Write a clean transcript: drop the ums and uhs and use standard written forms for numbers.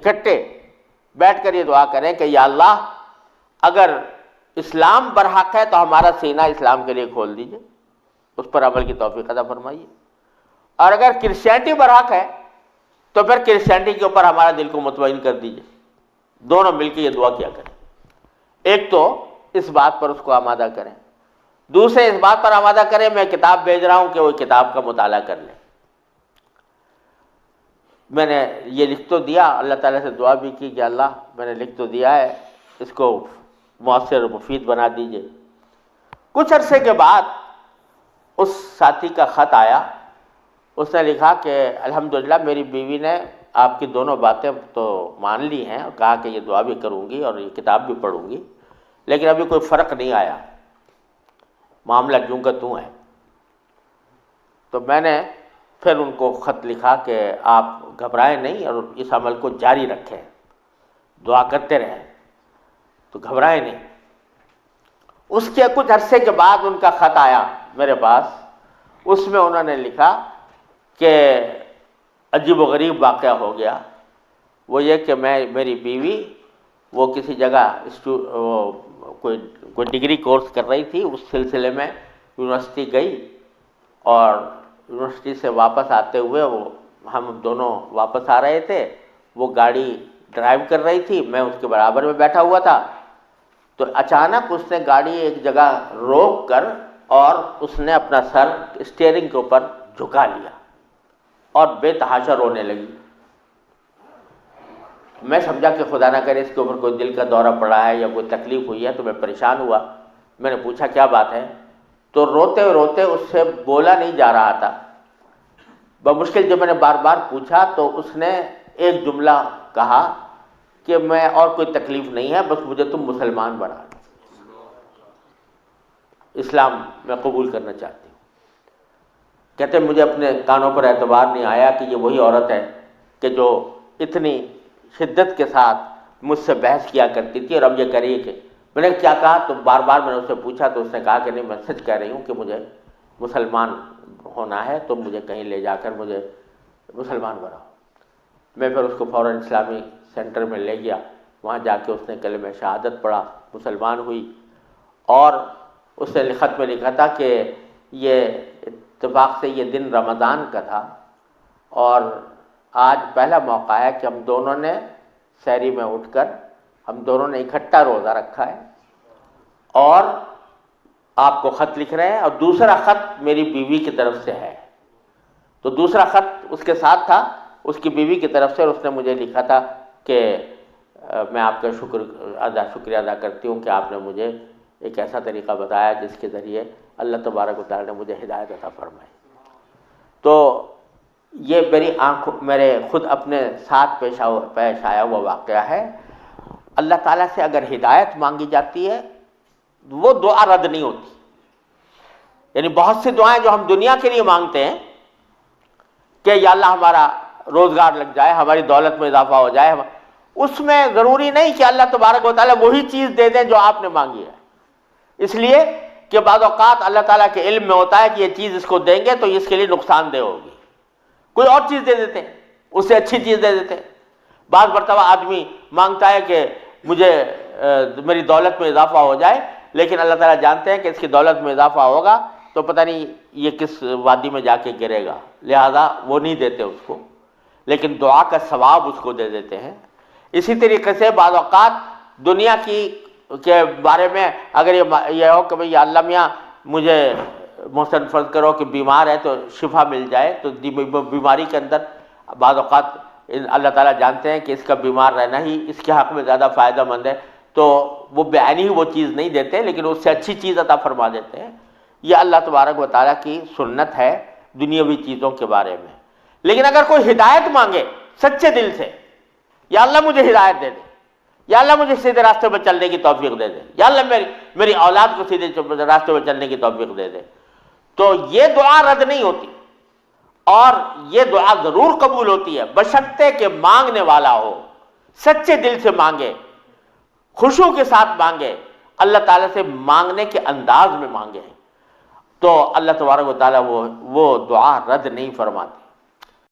اکٹھے بیٹھ کر یہ دعا کریں کہ یا اللہ اگر اسلام برحق ہے تو ہمارا سینہ اسلام کے لیے کھول دیجئے، اس پر عمل کی توفیق عطا فرمائیے، اور اگر کرسچینٹی برحق ہے تو پھر کرسچینٹی کے اوپر ہمارا دل کو مطمئن کر دیجئے۔ دونوں مل کے یہ دعا کیا کریں، ایک تو اس بات پر اس کو آمادہ کریں، دوسرے اس بات پر آمادہ کریں میں کتاب بھیج رہا ہوں کہ وہ کتاب کا مطالعہ کر لیں۔ میں نے یہ لکھ تو دیا، اللہ تعالیٰ سے دعا بھی کی کہ اللہ میں نے لکھ تو دیا ہے، اس کو مؤثر و مفید بنا دیجئے۔ کچھ عرصے کے بعد اس ساتھی کا خط آیا، اس نے لکھا کہ الحمدللہ میری بیوی نے آپ کی دونوں باتیں تو مان لی ہیں اور کہا کہ یہ دعا بھی کروں گی اور یہ کتاب بھی پڑھوں گی، لیکن ابھی کوئی فرق نہیں آیا، معاملہ جوں کا توں ہے۔ تو میں نے پھر ان کو خط لکھا کہ آپ گھبرائیں نہیں اور اس عمل کو جاری رکھیں، دعا کرتے رہیں، تو گھبرائیں نہیں۔ اس کے کچھ عرصے کے بعد ان کا خط آیا میرے پاس، اس میں انہوں نے لکھا کہ عجیب و غریب واقعہ ہو گیا، وہ یہ کہ میری بیوی وہ کسی جگہ کوئی ڈگری کورس کر رہی تھی، اس سلسلے میں یونیورسٹی گئی اور یونیورسٹی سے واپس آتے ہوئے ہم دونوں واپس آ رہے تھے، وہ گاڑی ڈرائیو کر رہی تھی، میں اس کے برابر میں بیٹھا ہوا تھا، تو اچانک اس نے گاڑی ایک جگہ روک کر اور اس نے اپنا سر اسٹیئرنگ کے اوپر جھکا لیا اور بے تحاشا رونے لگی۔ میں سمجھا کہ خدا نہ کرے اس کے اوپر کوئی دل کا دورہ پڑا ہے یا کوئی تکلیف ہوئی ہے، تو میں پریشان ہوا۔ میں نے پوچھا کیا بات ہے، تو روتے روتے اس سے بولا نہیں جا رہا تھا۔ بمشکل جب میں نے بار بار پوچھا تو اس نے ایک جملہ کہا کہ میں اور کوئی تکلیف نہیں ہے، بس مجھے تم مسلمان بنا دو، اسلام میں قبول کرنا چاہتی ہوں۔ کہتے مجھے اپنے کانوں پر اعتبار نہیں آیا کہ یہ وہی عورت ہے کہ جو اتنی شدت کے ساتھ مجھ سے بحث کیا کرتی تھی، اور اب یہ کہہ رہی ہے کہ میں نے کیا کہا، تو بار بار میں نے اس سے پوچھا تو اس نے کہا کہ نہیں میں سچ کہہ رہی ہوں کہ مجھے مسلمان ہونا ہے، تو مجھے کہیں لے جا کر مجھے مسلمان بناؤ۔ میں پھر اس کو فوراً اسلامی سینٹر میں لے گیا، وہاں جا کے اس نے کلمہ شہادت پڑھا، مسلمان ہوئی، اور اس نے خط میں لکھا تھا کہ یہ اتفاق سے یہ دن رمضان کا تھا اور آج پہلا موقع ہے کہ ہم دونوں نے سحری میں اٹھ کر ہم دونوں نے اکٹھا روزہ رکھا ہے، اور آپ کو خط لکھ رہے ہیں، اور دوسرا خط میری بیوی کی طرف سے ہے۔ تو دوسرا خط اس کے ساتھ تھا اس کی بیوی کی طرف سے، اور اس نے مجھے لکھا تھا کہ میں آپ کا شکریہ ادا کرتی ہوں کہ آپ نے مجھے ایک ایسا طریقہ بتایا جس کے ذریعے اللہ تبارک و تعالیٰ نے مجھے ہدایت عطا فرمائی۔ تو یہ میرے خود اپنے ساتھ پیش آیا ہوا واقعہ ہے۔ اللہ تعالیٰ سے اگر ہدایت مانگی جاتی ہے وہ دعا رد نہیں ہوتی۔ یعنی بہت سی دعائیں جو ہم دنیا کے لیے مانگتے ہیں کہ یا اللہ ہمارا روزگار لگ جائے، ہماری دولت میں اضافہ ہو جائے، اس میں ضروری نہیں کہ اللہ تبارک و تعالیٰ وہی چیز دے دیں جو آپ نے مانگی ہے، اس لیے کہ بعض اوقات اللہ تعالیٰ کے علم میں ہوتا ہے کہ یہ چیز اس کو دیں گے تو اس کے لیے نقصان دہ ہوگی، کوئی اور چیز دے دیتے ہیں، اس سے اچھی چیز دے دیتے ہیں۔ بعض مرتبہ آدمی مانگتا ہے کہ مجھے میری دولت میں اضافہ ہو جائے، لیکن اللہ تعالیٰ جانتے ہیں کہ اس کی دولت میں اضافہ ہوگا تو پتہ نہیں یہ کس وادی میں جا کے گرے گا، لہذا وہ نہیں دیتے اس کو، لیکن دعا کا ثواب اس کو دے دیتے ہیں۔ اسی طریقے سے بعض اوقات دنیا کے بارے میں اگر یہ ہو کہ بھئی اللہ میاں مجھے محسن فرض کرو کہ بیمار ہے تو شفا مل جائے، تو بیماری کے اندر بعض اوقات اللہ تعالیٰ جانتے ہیں کہ اس کا بیمار رہنا ہی اس کے حق میں زیادہ فائدہ مند ہے، تو وہ بعینی ہی وہ چیز نہیں دیتے لیکن اس سے اچھی چیز عطا فرما دیتے ہیں۔ یہ اللہ تبارک و تعالیٰ کی سنت ہے دنیاوی چیزوں کے بارے میں۔ لیکن اگر کوئی ہدایت مانگے سچے دل سے، یا اللہ مجھے ہدایت دے دے، یا اللہ مجھے سیدھے راستے پر چلنے کی توفیق دے دے، یا اللہ میری اولاد کو سیدھے راستے پر چلنے کی توفیق دے دے، تو یہ دعا رد نہیں ہوتی، اور یہ دعا ضرور قبول ہوتی ہے بشرطے کہ مانگنے والا ہو، سچے دل سے مانگے، خشوع کے ساتھ مانگے، اللہ تعالیٰ سے مانگنے کے انداز میں مانگے، تو اللہ تبارک و تعالیٰ وہ دعا رد نہیں فرماتے۔